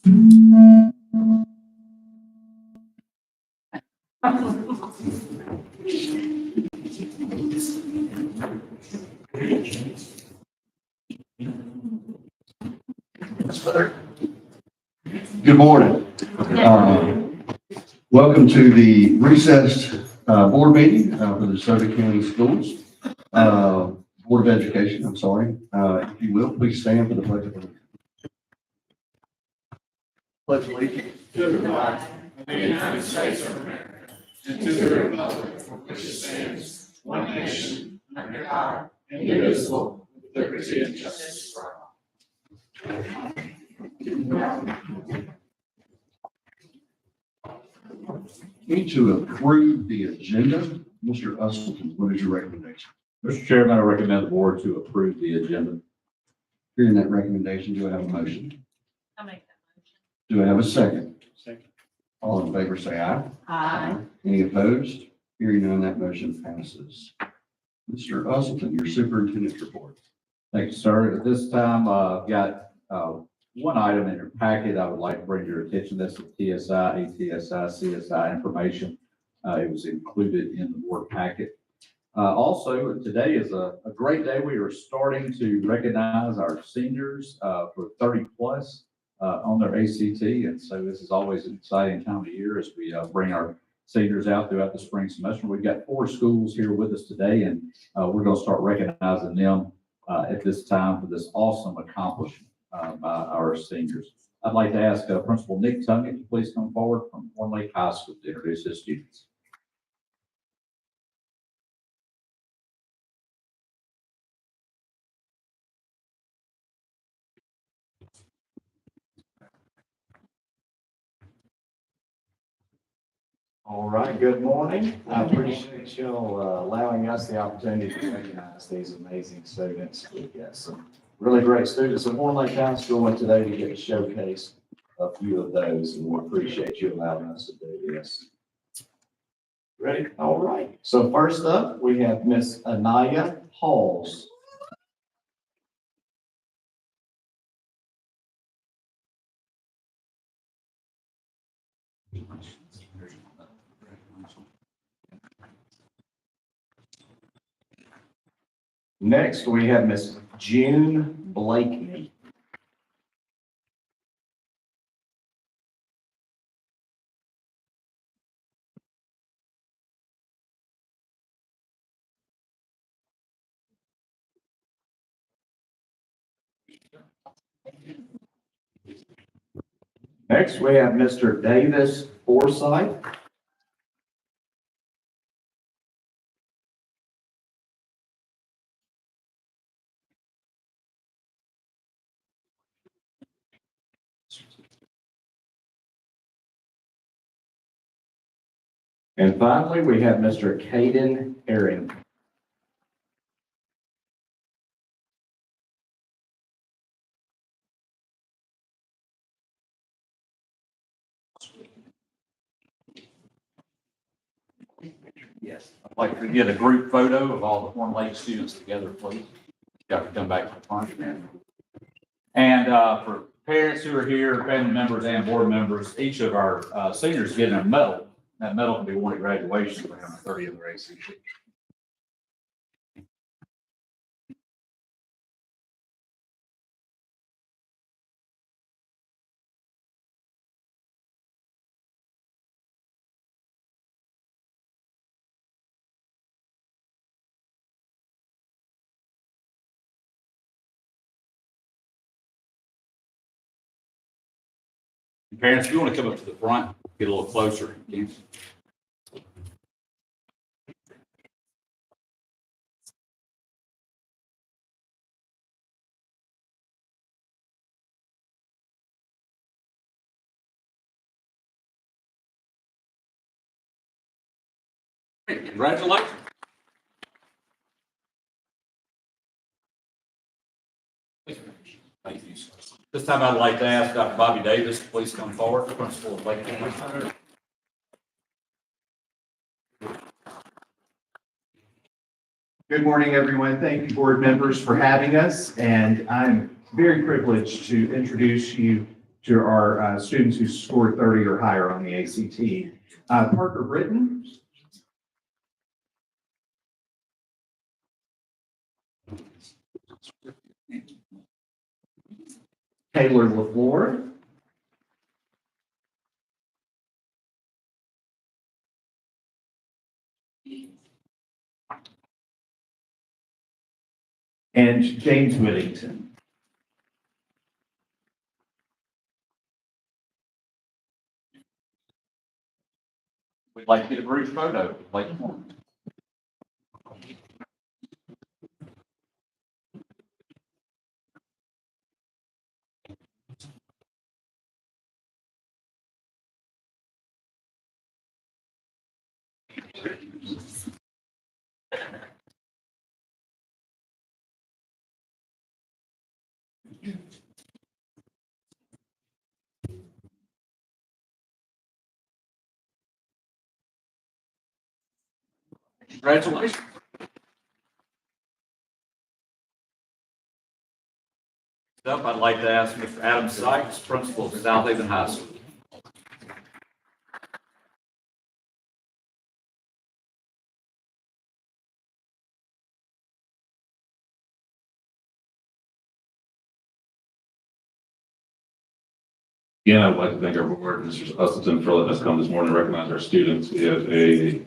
Good morning. Welcome to the recessed board meeting for the DeSoto County Schools Board of Education. I'm sorry. If you will, please stand for the pledge of allegiance. Pledge allegiance To the flag of the United States of America, and to the republic for which it stands, one nation, under God, indivisible, with liberty and justice for all. Need to approve the agenda. Mr. Usleton, what is your recommendation? Mr. Chairman, I recommend the board to approve the agenda. Hearing that recommendation, do I have a motion? I'll make that motion. Do I have a second? Second. All in favor, say aye. Aye. Any opposed? Hearing none, that motion passes. Mr. Usleton, your superintendent's report. Thank you, sir. At this time, I've got one item in your packet I would like to bring to your attention. That's the TSI, ATSI, CSI information. It was included in the board packet. Also, today is a great day. We are starting to recognize our seniors for 30 plus on their ACT. And so this is always an exciting time of year as we bring our seniors out throughout the spring semester. We've got 4 schools here with us today, and we're going to start recognizing them at this time for this awesome accomplishment by our seniors. I'd like to ask Principal Nick Tungy to please come forward from Horn Lake High School to introduce his students. All right, good morning. I appreciate y'all allowing us the opportunity to recognize these amazing students. We've got some really great students at Horn Lake High School, and today we get to showcase a few of those, and we appreciate you allowing us to do this. Ready? All right. So first up, we have Miss Anaya Halls. Next, we have Miss June Blakeney. Next, we have Mr. Davis Forsythe. And finally, we have Mr. Caden Herring. Yes, I'd like to get a group photo of all the Horn Lake students together, please. You have to come back to the front. And for parents who are here, family members and board members, each of our seniors getting a medal. That medal can be worn at graduation for having 30 of their ACT. Parents, if you want to come up to the front, get a little closer. Congratulations. Thank you. This time I'd like to ask Dr. Bobby Davis to please come forward, the principal of Lake County. Good morning, everyone. Thank you, board members, for having us. And I'm very privileged to introduce you to our students who scored 30 or higher on the ACT. Parker Britton. Taylor LaFleur. And James Whittington. We'd like to get a group photo. Like, congratulations. Next up, I'd like to ask Mr. Adam Sykes, principal of South Haven High School. Again, I'd like to thank our board, Mr. Usleton, for letting us come this morning to recognize our students. We have a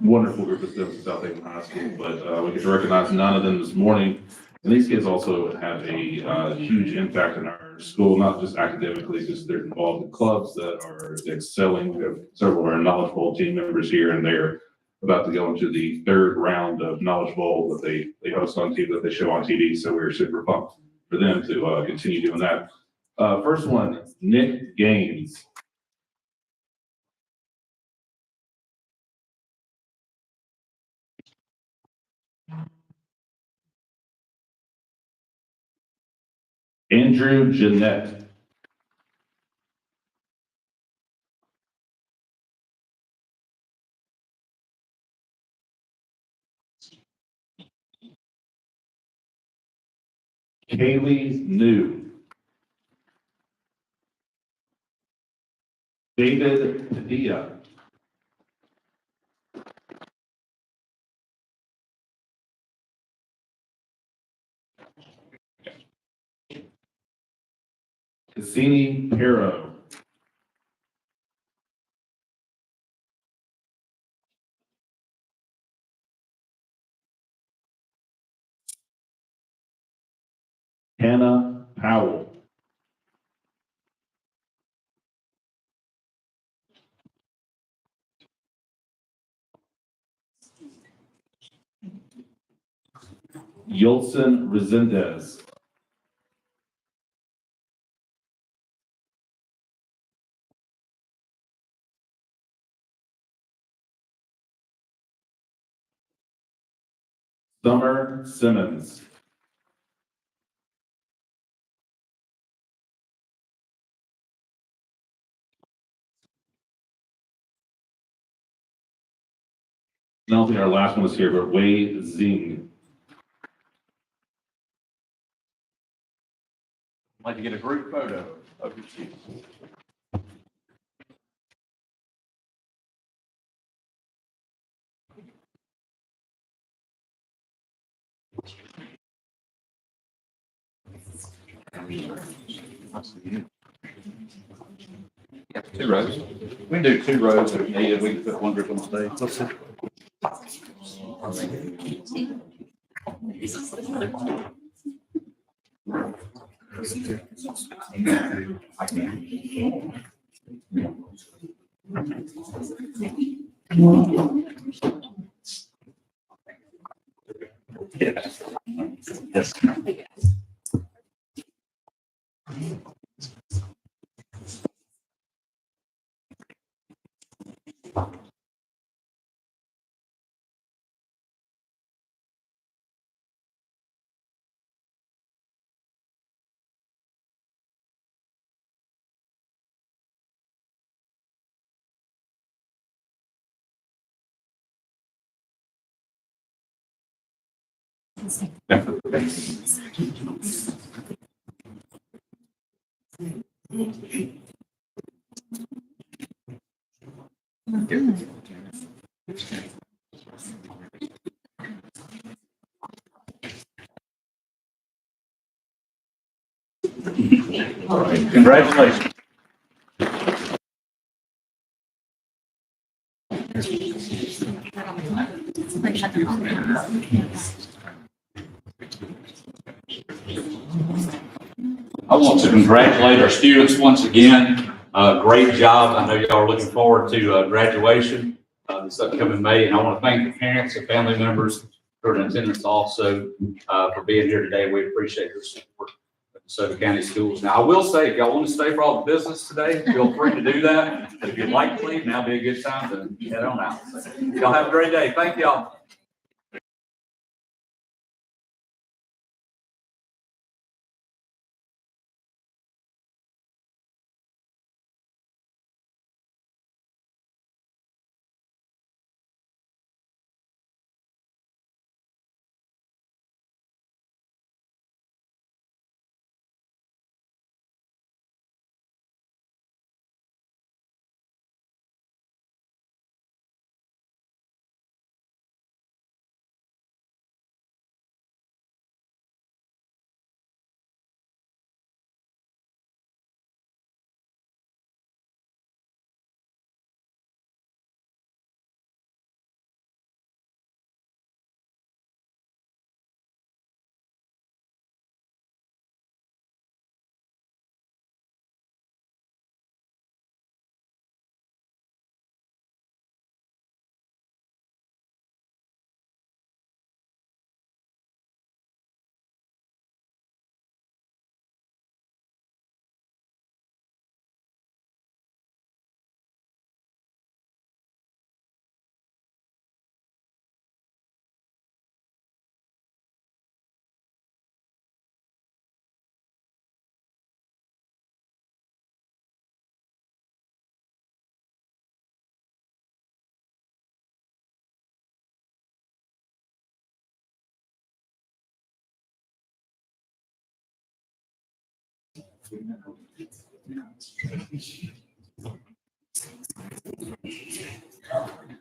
wonderful group of students at South Haven High School, but we get to recognize 9 of them this morning. And these kids also have a huge impact in our school, not just academically, just they're involved in clubs that are excelling. We have several of our Knowledge Bowl team members here, and they're about to go into the 3rd round of Knowledge Bowl that they host on TV, that they show on TV. So we're super pumped for them to continue doing that. First one, Nick Gaines. Andrew Jeanette. Kaylee New. David Padilla. Cassini Pero. Hannah Powell. Yolson Resendez. Summer Simmons. I don't think our last one is here, but Wei Zing. I'd like to get a group photo of your students. Yeah, 2 rows. We can do 2 rows if needed. We can put one group on stage. Yes. All right, congratulations. I want to congratulate our students once again. Great job. I know y'all are looking forward to graduation this upcoming May, and I want to thank the parents and family members who are in attendance also for being here today. We appreciate your support of DeSoto County Schools. Now, I will say, if y'all want to stay for all the business today, feel free to do that. If you'd like to leave, now'd be a good time to head on out. So, y'all have a great day. Thank y'all.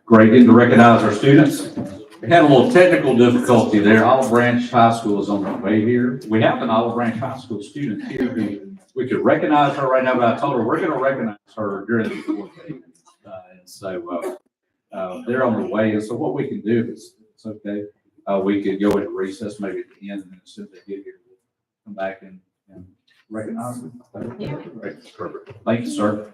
Great, getting to recognize our students. We had a little technical difficulty there. Olive Branch High School is on their way here. We have an Olive Branch High School student here who we could recognize her right now, but I told her we're going to recognize her during the board meeting. And so they're on their way. And so what we can do, if it's okay, we could go into recess maybe at the end, and then as soon as they get here, we'll come back and recognize them. Great, perfect. Thank you, sir.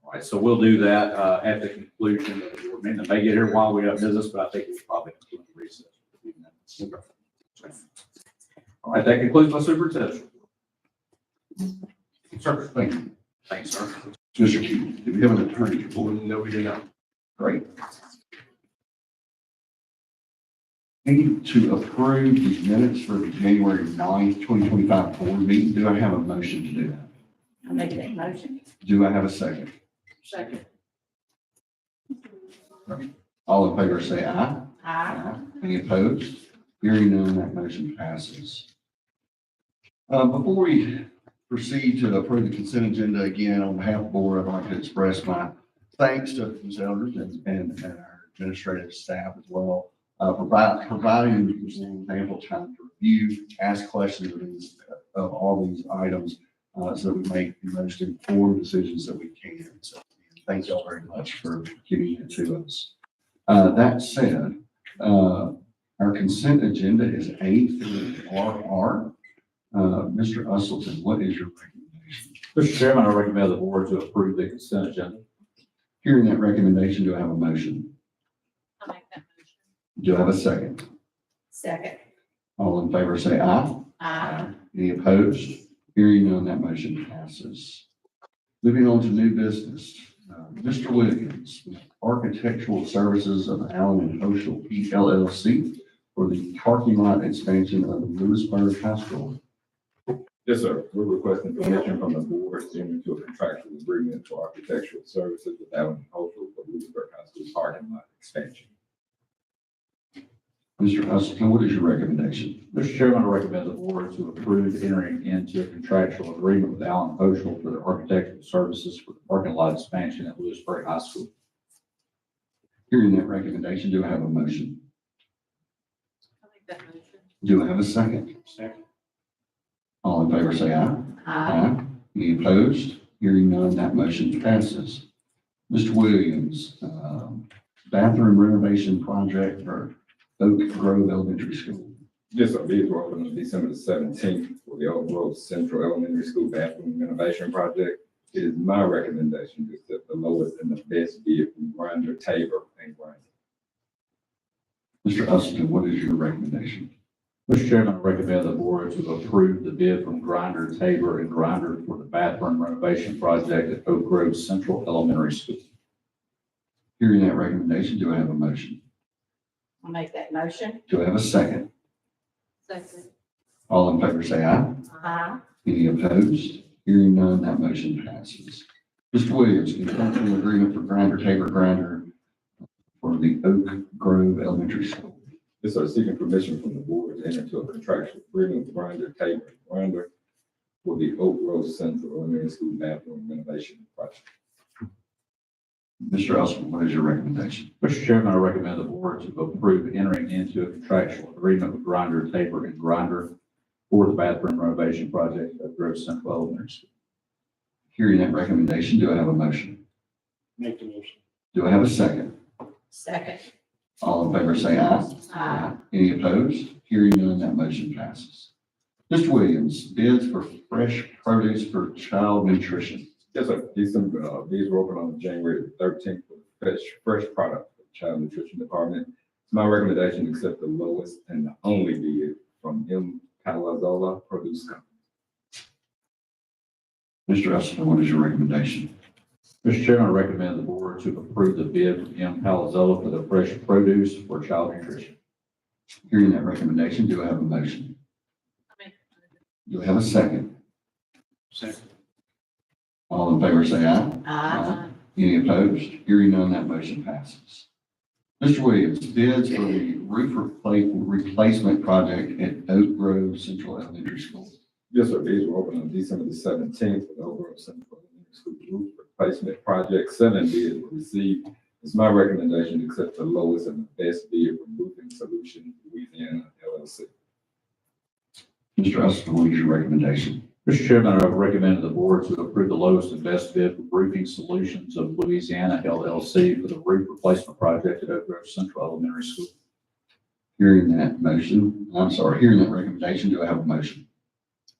All right, so we'll do that at the conclusion of the board meeting. It may get here while we have business, but I think we'll probably conclude the recess. All right, that concludes my superintendent. Sir, thank you. Thanks, sir. Mr. Key, do we have an attorney report? No, we do not. Great. Need to approve the minutes for the January 9th, 2025 board meeting. Do I have a motion to do that? I'll make that motion. Do I have a second? Second. All in favor say aye. Aye. Any opposed? Hearing none, that motion passes. Before we proceed to approve the consent agenda again, on behalf of the board, I'd like to express my thanks to Ms. Elders and our administrative staff as well, providing ample time to review, ask questions of all these items, so we make the most informed decisions that we can. So thank you all very much for giving it to us. That said, our consent agenda is A through RR. Mr. Usleton, what is your recommendation? Mr. Chairman, I recommend the board to approve the consent agenda. Hearing that recommendation, do I have a motion? I'll make that motion. Do I have a second? Second. All in favor say aye. Aye. Any opposed? Hearing none, that motion passes. Moving on to new business. Mr. Williams, Architectural Services of Allen and Oshel LLC for the parking lot expansion of Lewisburg High School. Yes, sir. We're requesting permission from the board to enter into a contractual agreement for architectural services with Allen Cultural for Lewisburg High School parking lot expansion. Mr. Usleton, what is your recommendation? Mr. Chairman, I recommend the board to approve entering into a contractual agreement with Allen Oshel for the architectural services for the parking lot expansion at Lewisburg High School. Hearing that recommendation, do I have a motion? I'll make that motion. Do I have a second? Second. All in favor, say aye. Aye. Any opposed? Hearing none, that motion passes. Mr. Williams, bathroom renovation project for Oak Grove Elementary School. Yes, sir. Bids were opened on December the 17th for the Oak Grove Central Elementary School bathroom renovation project. It is my recommendation to accept the lowest and the best bid from Grinder, Tabor, and Grinder. Mr. Usleton, what is your recommendation? Mr. Chairman, I recommend the board to approve the bid from Grinder, Tabor, and Grinder for the bathroom renovation project at Oak Grove Central Elementary School. Hearing that recommendation, do I have a motion? I'll make that motion. Do I have a second? Second. All in favor, say aye. Aye. Any opposed? Hearing none, that motion passes. Mr. Williams, contractual agreement for Grinder for the Oak Grove Elementary School. Yes, sir. Seeking permission from the board to enter into a contractual agreement with Grinder, Tabor, and Grinder for the Oak Grove Central Elementary School bathroom renovation project. Mr. Usleton, what is your recommendation? Mr. Chairman, I recommend the board to approve entering into a contractual agreement with Grinder, Tabor, and Grinder for the bathroom renovation project at Oak Grove Central Elementary School. Hearing that recommendation, do I have a motion? Make the motion. Do I have a second? Second. All in favor, say aye. Aye. Any opposed? Hearing none, that motion passes. Mr. Williams, bids for fresh produce for child nutrition. Yes, sir. These bids were opened on January 13th for fresh product for the Child Nutrition Department. It's my recommendation to accept the lowest and the only bid from M. Palazola Produce Company. Mr. Usleton, what is your recommendation? Mr. Chairman, I recommend the board to approve the bid from M. Palazola for the fresh produce for child nutrition. Hearing that recommendation, do I have a motion? I'll make that motion. Do I have a second? Second. All in favor, say aye. Aye. Any opposed? Hearing none, that motion passes. Mr. Williams, bids for the roof replacement project at Oak Grove Central Elementary School. Yes, sir. Bids were opened on December the 17th for the Oak Grove Central Elementary School roof replacement project. 7 bids were received. It's my recommendation to accept the lowest and the best bid from Roofing Solutions Louisiana LLC. Mr. Usleton, what is your recommendation? Mr. Chairman, I recommend the board to approve the lowest and best bid from Roofing Solutions of Louisiana LLC for the roof replacement project at Oak Grove Central Elementary School. Hearing that recommendation, do I have a motion?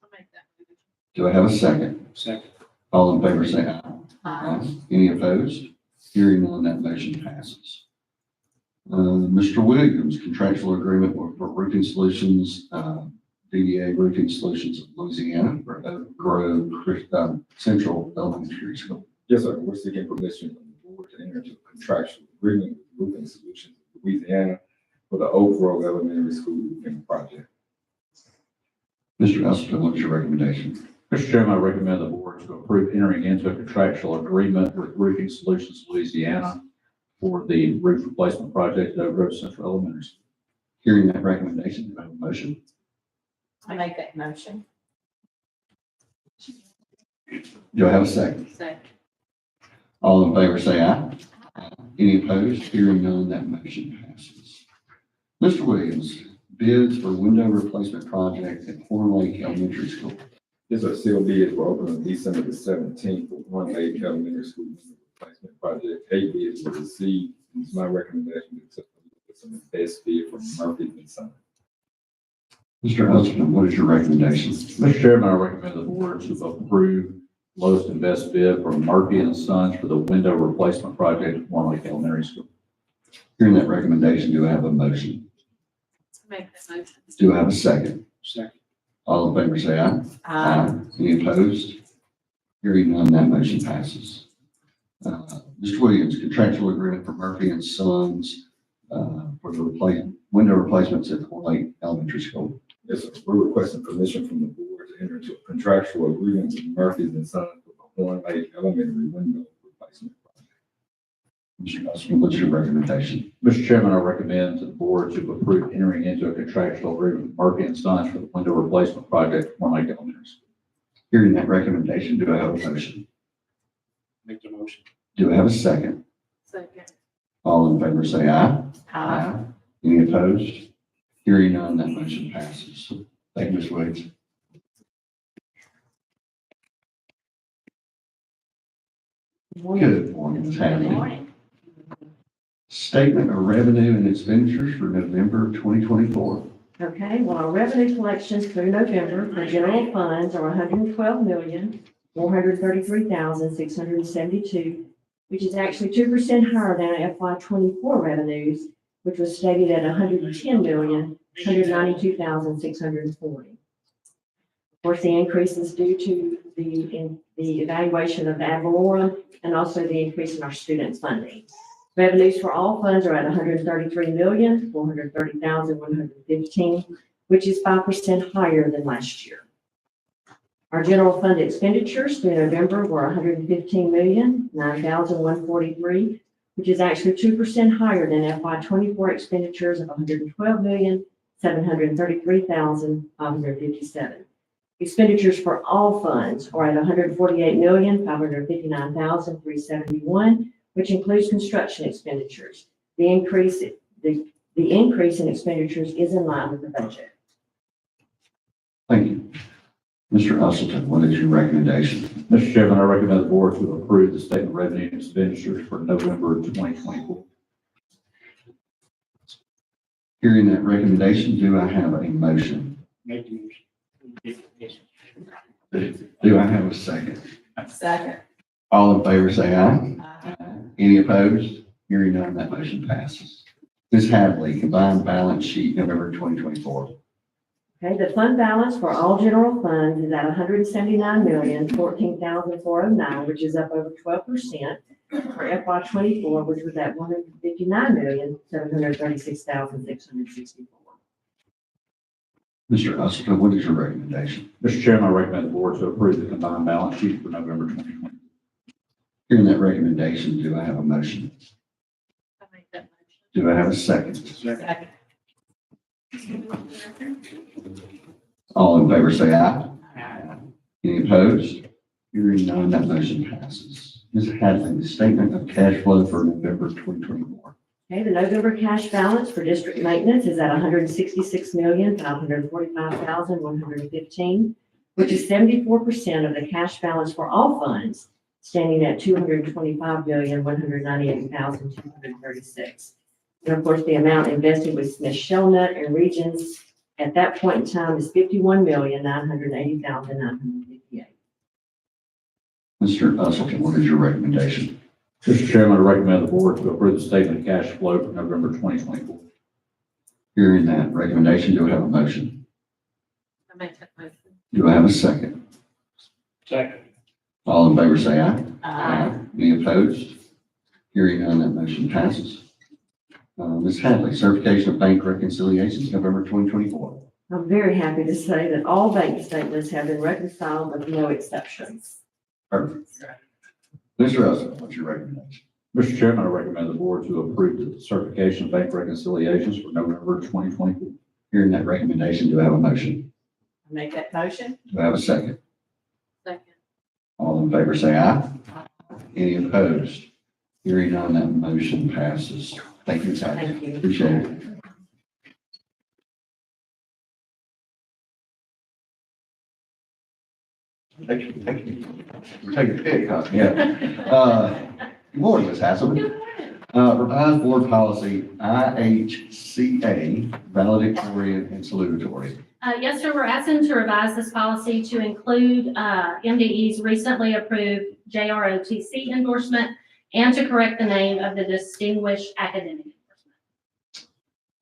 I'll make that motion. Do I have a second? Second. All in favor, say aye. Aye. Any opposed? Hearing none, that motion passes. Mr. Williams, contractual agreement for Roofing Solutions, DDA Roofing Solutions of Louisiana for Oak Grove Central Elementary School. Yes, sir. We're seeking permission from the board to enter into a contractual agreement with Roofing Solutions of Louisiana for the Oak Grove Elementary School roofing project. Mr. Usleton, what is your recommendation? Mr. Chairman, I recommend the board to approve entering into a contractual agreement with Roofing Solutions Louisiana for the roof replacement project at Oak Grove Central Elementary School. Hearing that recommendation, do I have a motion? I'll make that motion. Do I have a second? Second. All in favor, say aye. Any opposed? Hearing none, that motion passes. Mr. Williams, bids for window replacement project at Horn Lake Elementary School. Yes, sir. Sealed bids were opened on December the 17th for Horn Lake Elementary School replacement project. 8 bids were received. It's my recommendation to accept the best bid from Murphy and Son. Mr. Usleton, what is your recommendation? Mr. Chairman, I recommend the board to approve lowest and best bid from Murphy and Sons for the window replacement project at Horn Lake Elementary School. Hearing that recommendation, do I have a motion? I'll make that motion. Do I have a second? Second. All in favor, say aye. Any opposed? Hearing none, that motion passes. Mr. Williams, contractual agreement for Murphy and Sons for the window replacements at Horn Lake Elementary School. Yes, sir. We're requesting permission from the board to enter into a contractual agreement with Murphy and Son for the Horn Lake Elementary window replacement project. Mr. Usleton, what's your recommendation? Mr. Chairman, I recommend to the board to approve entering into a contractual agreement with Murphy and Sons for the window replacement project at Horn Lake Elementary School. Hearing that recommendation, do I have a motion? Make the motion. Do I have a second? Second. All in favor, say aye. Aye. Any opposed? Hearing none, that motion passes. Thank you, Ms. Williams. Good morning, Ms. Hadley. Statement of revenue and expenditures for November 2024. Okay, well, our revenue collections through November for general funds are 112,433,672, which is actually 2% higher than our FY '24 revenues, which was stated at 110,192,640. Of course, the increase is due to the evaluation of ad valorem and also the increase in our student funding. Revenues for all funds are at 133,430,115, which is 5% higher than last year. Our general fund expenditures through November were 115,009,143, which is actually 2% higher than FY '24 expenditures of 112,733,557. Expenditures for all funds are at 148,559,371, which includes construction expenditures. The increase in expenditures is in line with the budget. Thank you. Mr. Usleton, what is your recommendation? Mr. Chairman, I recommend the board to approve the statement of revenue and expenditures for November 2024. Hearing that recommendation, do I have a motion? Make the motion. Do I have a second? Second. All in favor, say aye. Any opposed? Hearing none, that motion passes. Ms. Hadley, combined balance sheet November 2024. Okay, the fund balance for all general funds is at 179,014,409, which is up over 12% for FY '24, which was at 159,736,664. Mr. Usleton, what is your recommendation? Mr. Chairman, I recommend the board to approve the combined balance sheet for November 2024. Hearing that recommendation, do I have a motion? I make that motion. Do I have a second? Second. All in favor, say aye. Any opposed? Hearing none, that motion passes. Ms. Hadley, the statement of cash flow for November 2024. Okay, the November cash balance for district maintenance is at 166,545,115, which is 74% of the cash balance for all funds, standing at 225,198,236. And of course, the amount invested with Smith Shellnut and Regions at that point in time is 51,980,958. Mr. Usleton, what is your recommendation? Mr. Chairman, I recommend the board to approve the statement of cash flow for November 2024. Hearing that recommendation, do I have a motion? I make that motion. Do I have a second? Second. All in favor, say aye. Aye. Any opposed? Hearing none, that motion passes. Ms. Hadley, certification of bank reconciliations, November 2024. I'm very happy to say that all bank statements have been reconciled with no exceptions. Perfect. Mr. Russell, what's your recommendation? Mr. Chairman, I recommend the board to approve the certification of bank reconciliations for November 2024. Hearing that recommendation, do I have a motion? I make that motion. Do I have a second? Second. All in favor, say aye. Any opposed? Hearing none, that motion passes. Thank you, Ms. Hadley. Thank you. Appreciate it. Thank you. Take your pick, huh? Yeah. Good morning, Ms. Hasselman. Revised board policy, IHCA, valedictorian and salutatory. Yes, sir, we're asking to revise this policy to include MDE's recently approved JROTC endorsement and to correct the name of the distinguished academic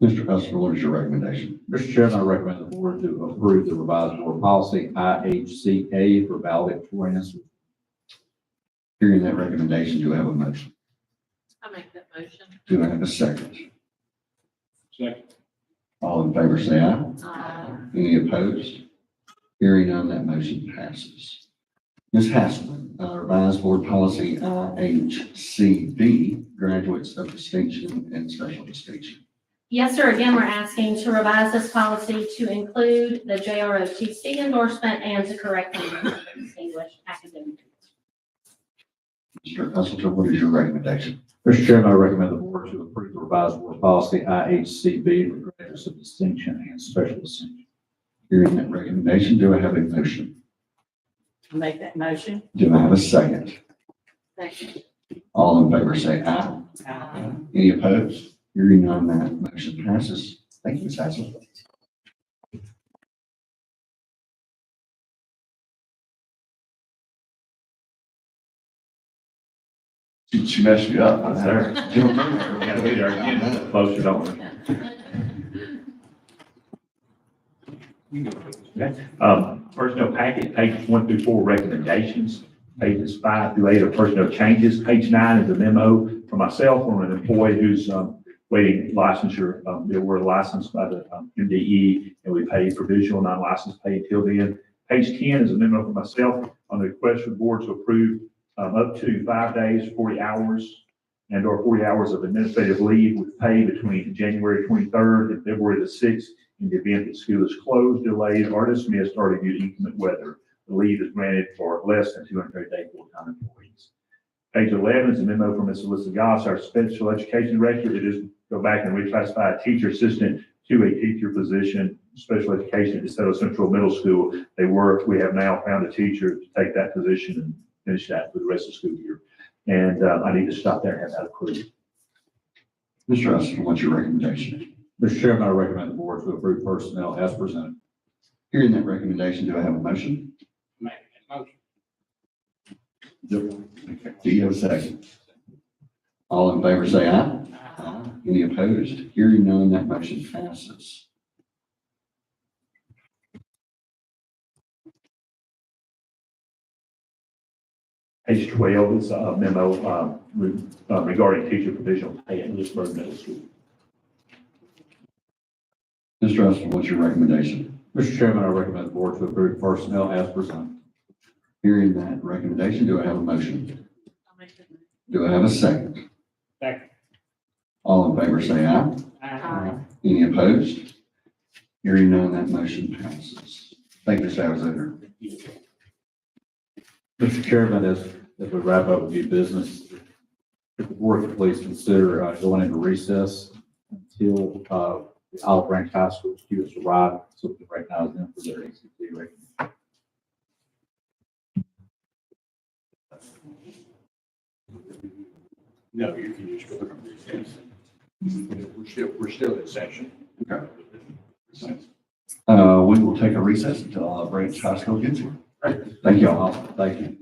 endorsement. Mr. Hustler, what is your recommendation? Mr. Chairman, I recommend the board to approve the revised board policy IHCA for valedictorians. Hearing that recommendation, do I have a motion? I make that motion. Do I have a second? Second. All in favor, say aye. Aye. Any opposed? Hearing none, that motion passes. Ms. Hasselman, revised board policy IHCB, graduates of distinction and special distinction. Yes, sir, again, we're asking to revise this policy to include the JROTC endorsement and to correct the name of the distinguished academic endorsement. Mr. Hustler, what is your recommendation? Mr. Chairman, I recommend the board to approve the revised board policy IHCB for graduates of distinction and special distinction. Hearing that recommendation, do I have a motion? I make that motion. Do I have a second? Second. All in favor say aye. Any opposed? Hearing none, that motion passes. Thank you, Ms. Haslett. She messed you up. Yes, sir. Gotta be there again, closer, don't we? Personnel packet, pages 1 through 4, recommendations. Pages 5 through 8 are personnel changes. Page 9 is a memo for myself on an employee who's waiting licensure. They were licensed by the MDE, and we pay provisional non-licensed pay until then. Page 10 is a memo for myself on the request for the board to approve up to 5 days, 40 hours, and/or 40 hours of administrative leave with pay between January 23rd and February the 6th in the event that school is closed, delayed, or dismissed or due to inclement weather. The leave is granted for less than 230-day full-time employees. Page 11 is a memo from Ms. Alyssa Goss, our special education director. It is go back and reclassify a teacher assistant to a teacher position, special education at DeSoto Central Middle School. We have now found a teacher to take that position and finish that for the rest of the school year. And I need to stop there and have that approved. Mr. Usleton, what's your recommendation? Mr. Chairman, I recommend the board to approve personnel as presented. Hearing that recommendation, do I have a motion? Make that motion. Okay. Do you have a second? All in favor say aye. Any opposed? Hearing none, that motion passes. Page 12 is a memo regarding teacher provisional pay at Lewisburg Middle School. Mr. Usleton, what's your recommendation? Mr. Chairman, I recommend the board to approve personnel as presented. Hearing that recommendation, do I have a motion? I'll make that motion. Do I have a second? Second. All in favor say aye. Aye. Any opposed? Hearing none, that motion passes. Thank you, Ms. Alexander. Mr. Chairman, as we wrap up with new business, if the board could please consider going into recess until the Olive Branch High School students arrive, so we can recognize them for their ACT rating. No, you can use for the recess. We're still in session. Okay. We will take a recess until Olive Branch High School gets here. Thank you all. Thank you.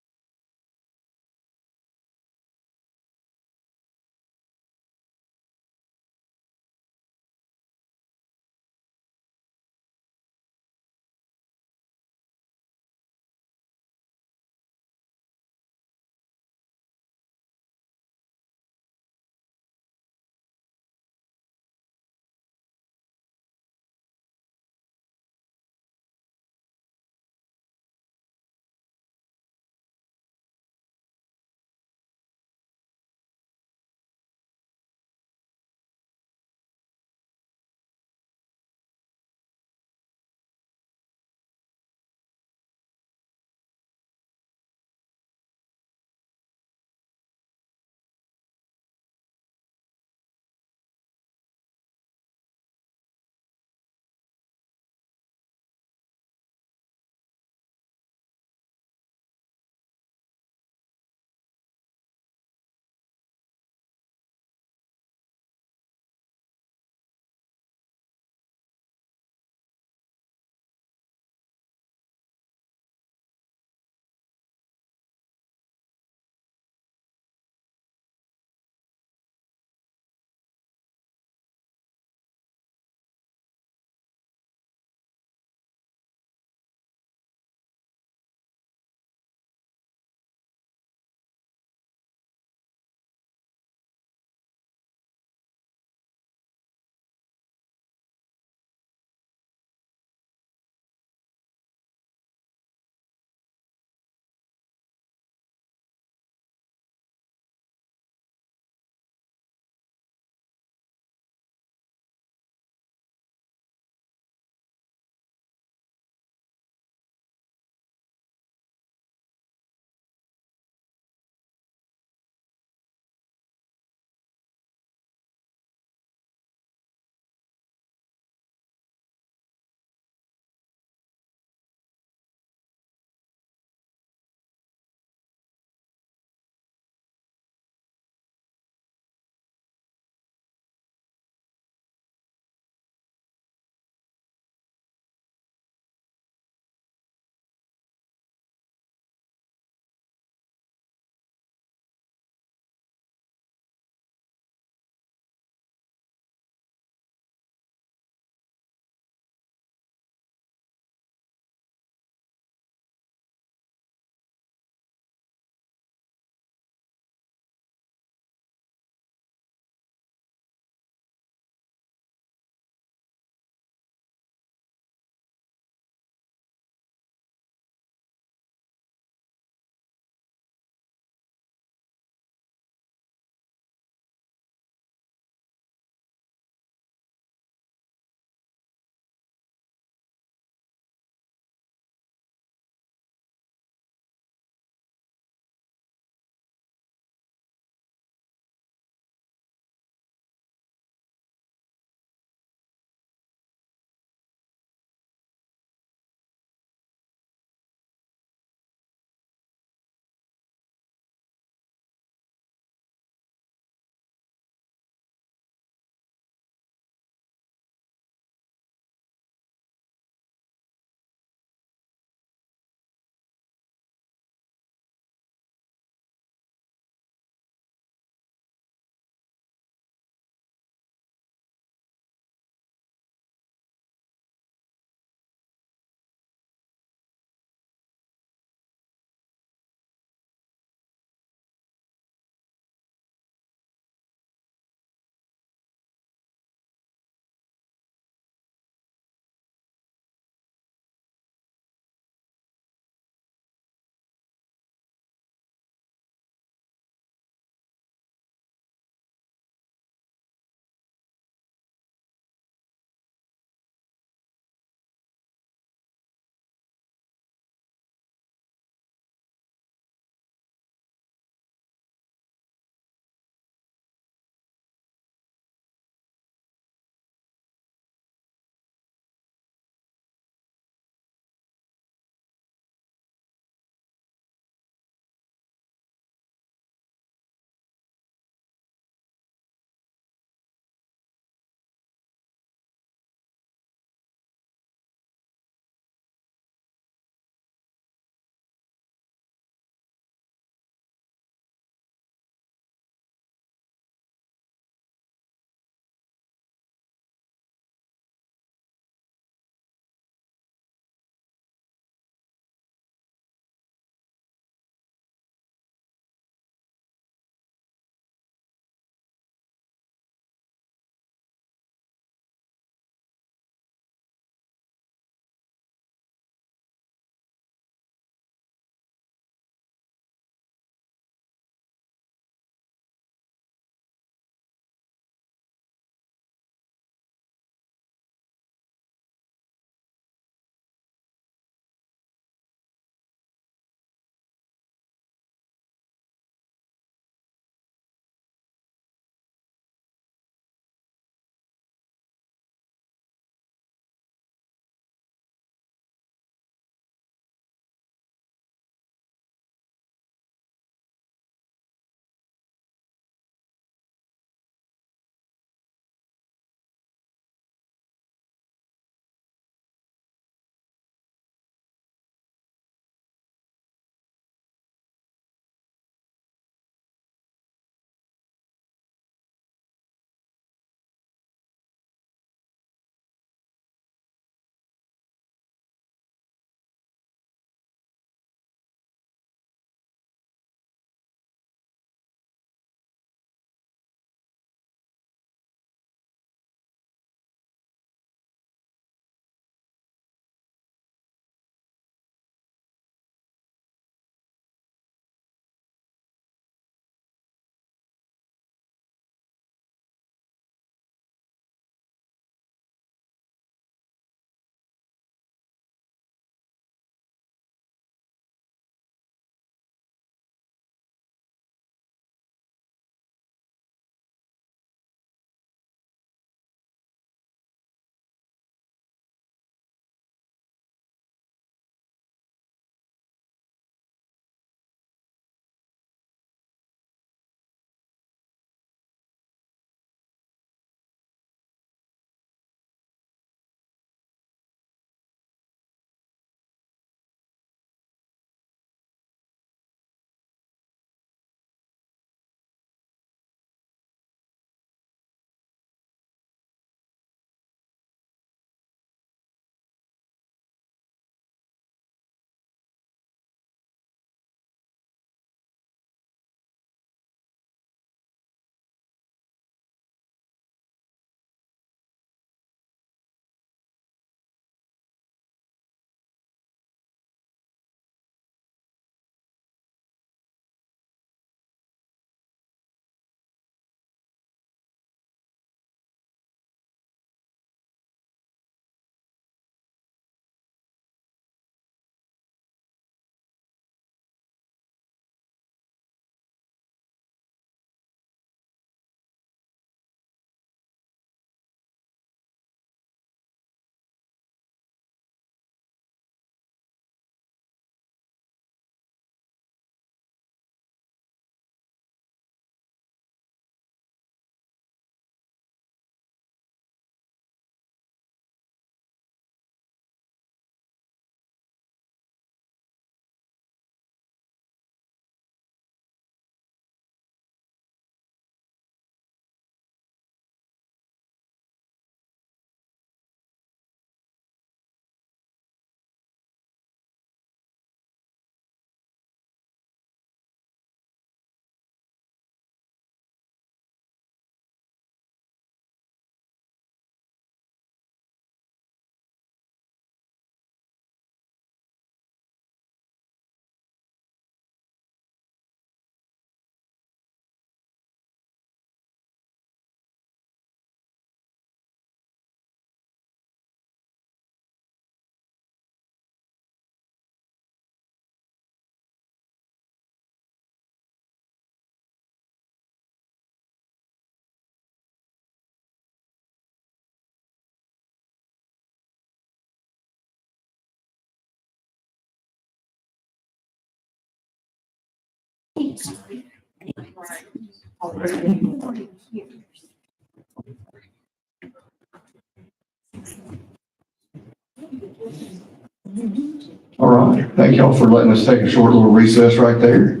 All right, thank y'all for letting us take a short little recess right there.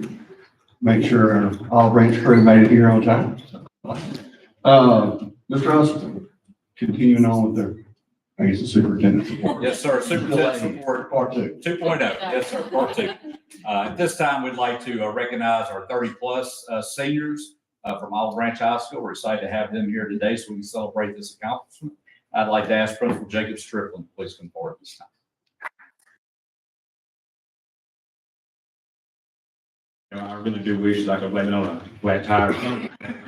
Make sure our olive branch crew made it here on time. Mr. Hustle, continuing on with the, I guess, the superintendent's report. Yes, sir. Superintendent's report Part two. 2.0. Yes, sir. Part 2. At this time, we'd like to recognize our 30-plus seniors from Olive Branch High School. We're excited to have them here today so we can celebrate this accomplishment. I'd like to ask Principal Jacob Strickland, please come forward at this time. I really do wish I could blame it on a flat tire.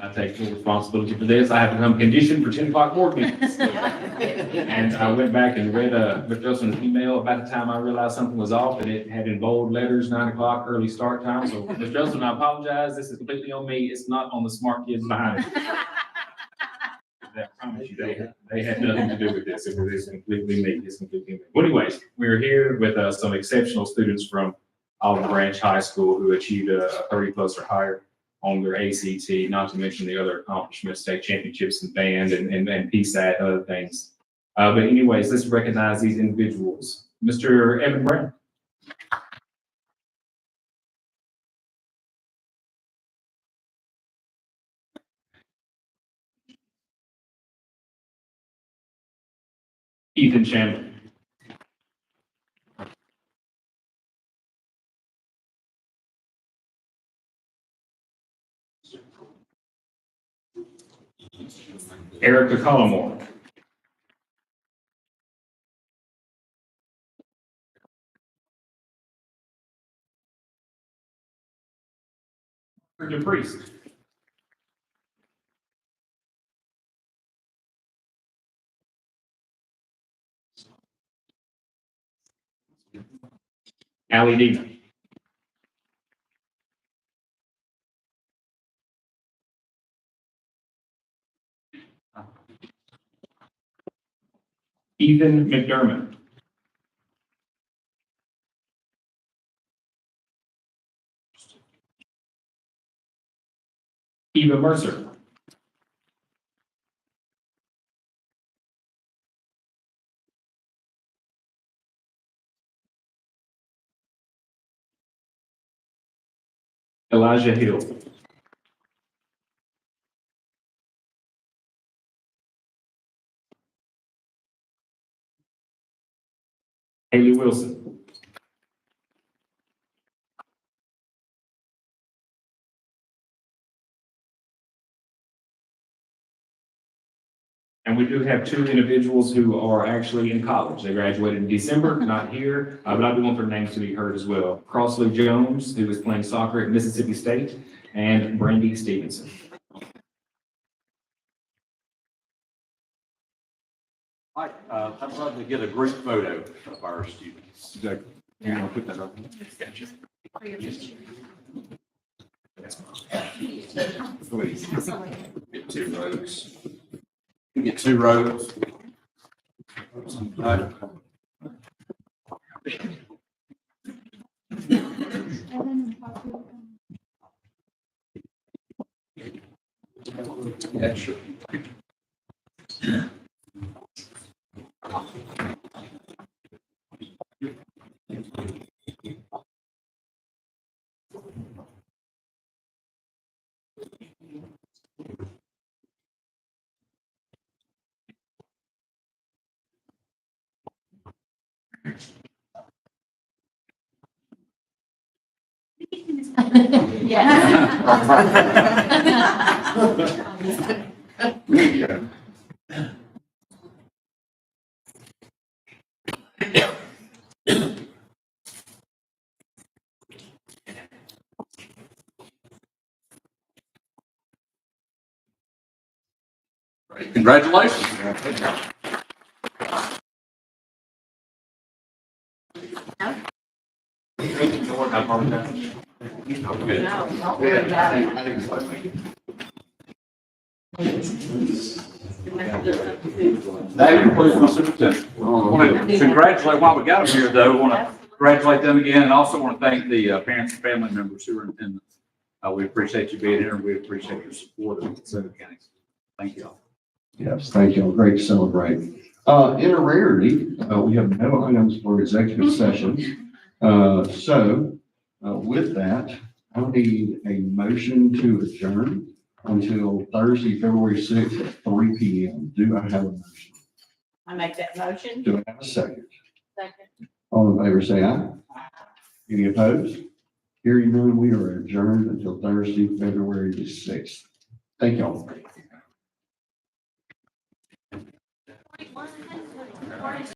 I take full responsibility for this. I have become conditioned for 10 o'clock board meetings. And I went back and read Mr. Justin's email about the time I realized something was off, and it had in bold letters, 9 o'clock, early start time. So Mr. Justin, I apologize. This is completely on me. It's not on the smart kids behind it. I promise you, they had nothing to do with this. It's completely me. It's completely me. But anyways, we're here with some exceptional students from Olive Branch High School who achieved a 30+ or higher on their ACT, not to mention the other accomplishments, state championships in band and PSAT, other things. But anyways, let's recognize these individuals. Mr. Evan Brown. Ethan Chandler. Erica Collmore. DePriest. Allie Dina. Ethan McDermott. Eva Mercer. Elijah Hill. Haley Wilson. And we do have 2 individuals who are actually in college. They graduated in December, not here, but I do want their names to be heard as well. Crossley Jones, who is playing soccer at Mississippi State, and Brandy Stevenson. All right, I'd love to get a group photo of our students. Exactly. You want to put that up? Please. Get 2 rows. You get 2 rows. Yeah, sure. Yeah. Congratulations. That concludes my superintendent. I want to congratulate, while we got them here though, I want to congratulate them again and also want to thank the parents and family members who are in attendance We appreciate you being here, and we appreciate your support of DeSoto County. Thank you all. Yes, thank you. Great to celebrate. In a rarity, we have no items for executive sessions. With that, I need a motion to adjourn until Thursday, February 6th at 3 p.m. Do I have a motion? I make that motion. Do I have a second? Second. All in favor, say aye. Any opposed? Hearing none, we are adjourned until Thursday, February the 6th. Thank y'all.